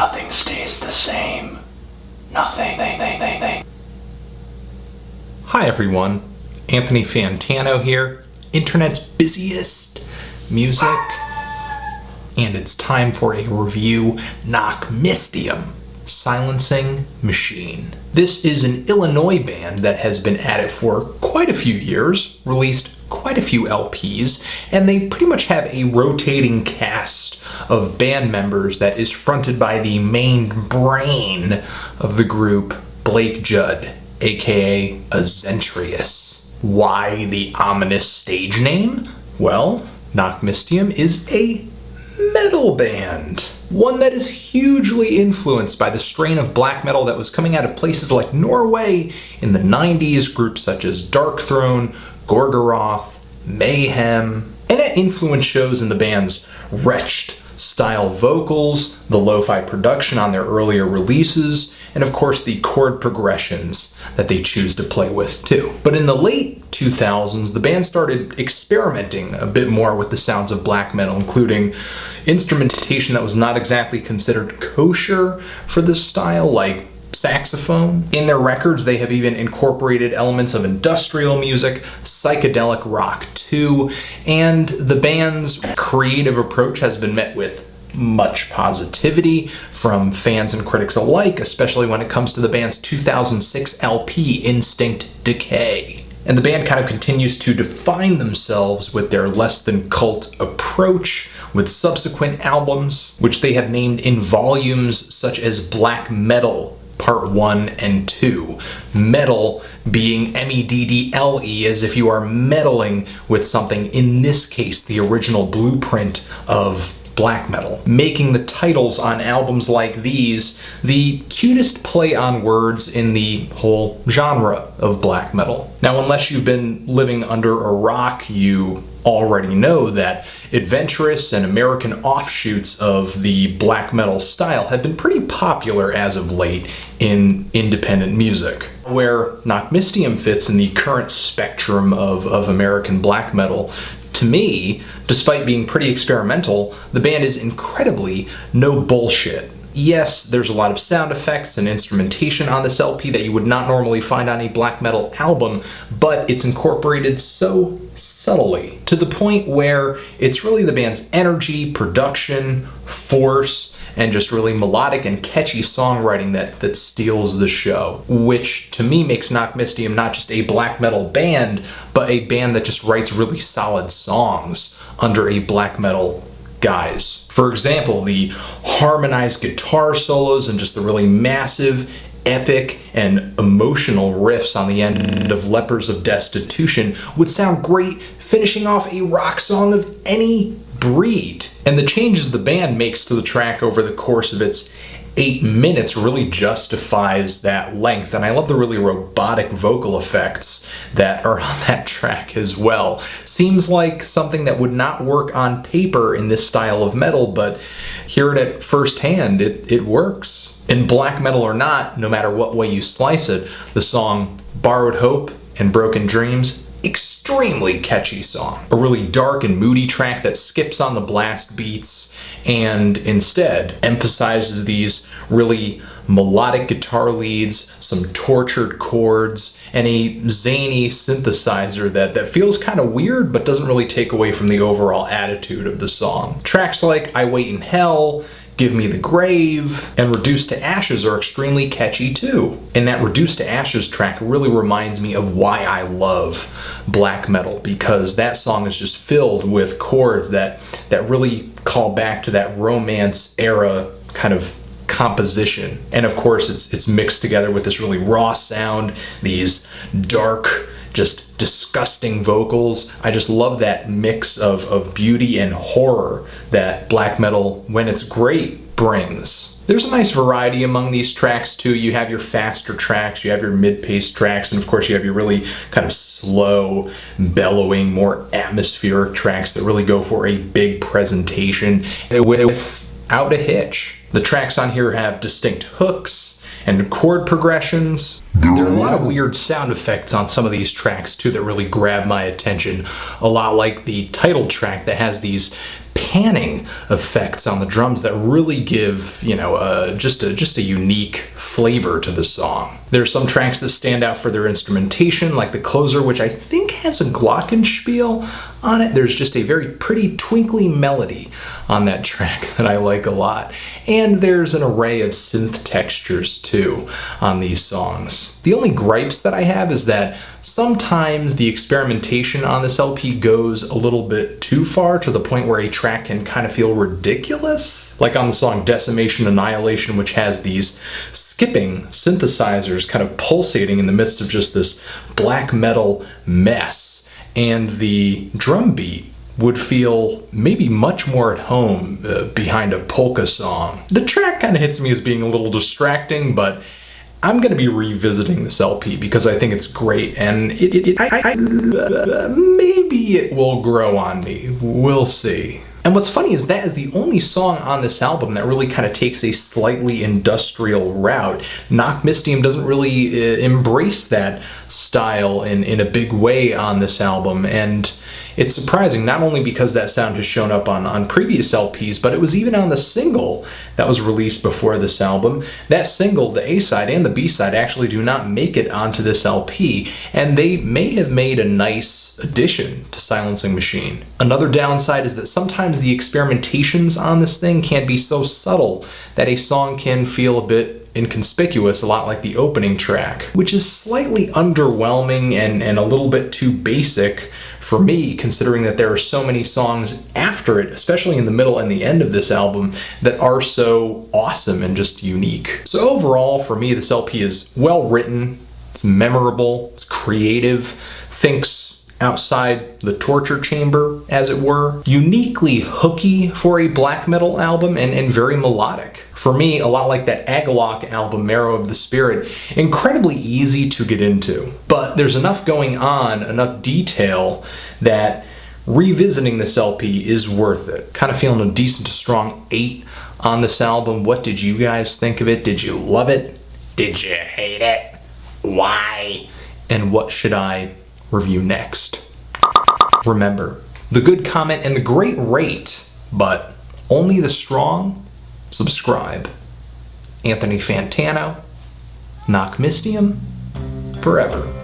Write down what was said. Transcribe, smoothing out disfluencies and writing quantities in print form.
Nothing stays the same. Nothing. Hi everyone, Anthony Fantano here, internet's busiest music, and it's time for a review, Nachtmystium, Silencing Machine. This is an Illinois band that has been at it for quite a few years, released quite a few LPs, and they pretty much have a rotating cast of band members that is fronted by the main brain of the group, Blake Judd, aka Azentrius. Why the ominous stage name? Well, Nachtmystium is a metal band. One that is hugely influenced by the strain of black metal that was coming out of places like Norway in the 90s, groups such as Darkthrone, Gorgoroth, Mayhem, and that influence shows in the band's wretched style vocals, the lo-fi production on their earlier releases, and of course the chord progressions that they choose to play with too. But in the late 2000s, the band started experimenting a bit more with the sounds of black metal, including instrumentation that was not exactly considered kosher for this style, like saxophone. In their records, they have even incorporated elements of industrial music, psychedelic rock too, and the band's creative approach has been met with much positivity from fans and critics alike, especially when it comes to the band's 2006 LP, Instinct Decay. And the band kind of continues to define themselves with their less than cult approach, with subsequent albums, which they have named in volumes such as Black Meddle Part 1 and 2. Meddle being M-E-D-D-L-E, as if you are meddling with something, in this case the original blueprint of black metal, making the titles on albums like these the cutest play on words in the whole genre of black metal. Now, unless you've been living under a rock, you already know that adventurous and American offshoots of the black metal style have been pretty popular as of late in independent music. Where Nachtmystium fits in the current spectrum of American black metal, to me, despite being pretty experimental, the band is incredibly no bullshit. Yes, there's a lot of sound effects and instrumentation on this LP that you would not normally find on a black metal album, but it's incorporated so subtly to the point where it's really the band's energy, production, force, and just really melodic and catchy songwriting that steals the show, which to me makes Nachtmystium not just a black metal band, but a band that just writes really solid songs under a black metal guise. For example, the harmonized guitar solos and just the really massive, epic, and emotional riffs on the end of Lepers of Destitution would sound great finishing off a rock song of any breed. And the changes the band makes to the track over the course of its 8 minutes really justifies that length, and I love the really robotic vocal effects that are on that track as well. Seems like something that would not work on paper in this style of metal, but hearing it firsthand, it works. And black metal or not, no matter what way you slice it, the song Borrowed Hope and Broken Dreams, extremely catchy song. A really dark and moody track that skips on the blast beats and instead emphasizes these really melodic guitar leads, some tortured chords, and a zany synthesizer that feels kind of weird but doesn't really take away from the overall attitude of the song. Tracks like I Wait in Hell, Give Me the Grave, and Reduced to Ashes are extremely catchy too. And that Reduced to Ashes track really reminds me of why I love black metal, because that song is just filled with chords that really call back to that Romance era kind of composition. And of course it's mixed together with this really raw sound, these dark, just disgusting vocals. I just love that mix of beauty and horror that black metal, when it's great, brings. There's a nice variety among these tracks too. You have your faster tracks, you have your mid-paced tracks, and of course you have your really kind of slow, bellowing, more atmospheric tracks that really go for a big presentation without a hitch. The tracks on here have distinct hooks and chord progressions. There are a lot of weird sound effects on some of these tracks too that really grab my attention. A lot like the title track that has these panning effects on the drums that really give, just a unique flavor to the song. There are some tracks that stand out for their instrumentation, like the closer, which I think has a glockenspiel on it. There's just a very pretty twinkly melody on that track that I like a lot. And there's an array of synth textures too on these songs. The only gripes that I have is that sometimes the experimentation on this LP goes a little bit too far, to the point where a track can kind of feel ridiculous. Like on the song Decimation Annihilation, which has these skipping synthesizers kind of pulsating in the midst of just this black metal mess. And the drum beat would feel maybe much more at home behind a polka song. The track kind of hits me as being a little distracting, but I'm going to be revisiting this LP because I think it's great, and maybe it will grow on me. We'll see. And what's funny is that is the only song on this album that really kind of takes a slightly industrial route. Nachtmystium doesn't really embrace that style in a big way on this album, and it's surprising, not only because that sound has shown up on previous LPs, but it was even on the single that was released before this album. That single, the A-side and the B-side, actually do not make it onto this LP, and they may have made a nice addition to Silencing Machine. Another downside is that sometimes the experimentations on this thing can be so subtle that a song can feel a bit inconspicuous, a lot like the opening track, which is slightly underwhelming and a little bit too basic for me, considering that there are so many songs after it, especially in the middle and the end of this album, that are so awesome and just unique. So overall, for me, this LP is well written, it's memorable, it's creative, thinks outside the torture chamber, as it were. Uniquely hooky for a black metal album, and very melodic. For me, a lot like that Agalloch album, Marrow of the Spirit, incredibly easy to get into. But there's enough going on, enough detail, that revisiting this LP is worth it. Kind of feeling a decent to strong 8 on this album. What did you guys think of it? Did you love it? Did you hate it? Why? And what should I review next? Remember, the good comment and the great rate, but only the strong subscribe. Anthony Fantano, Nachtmystium, forever.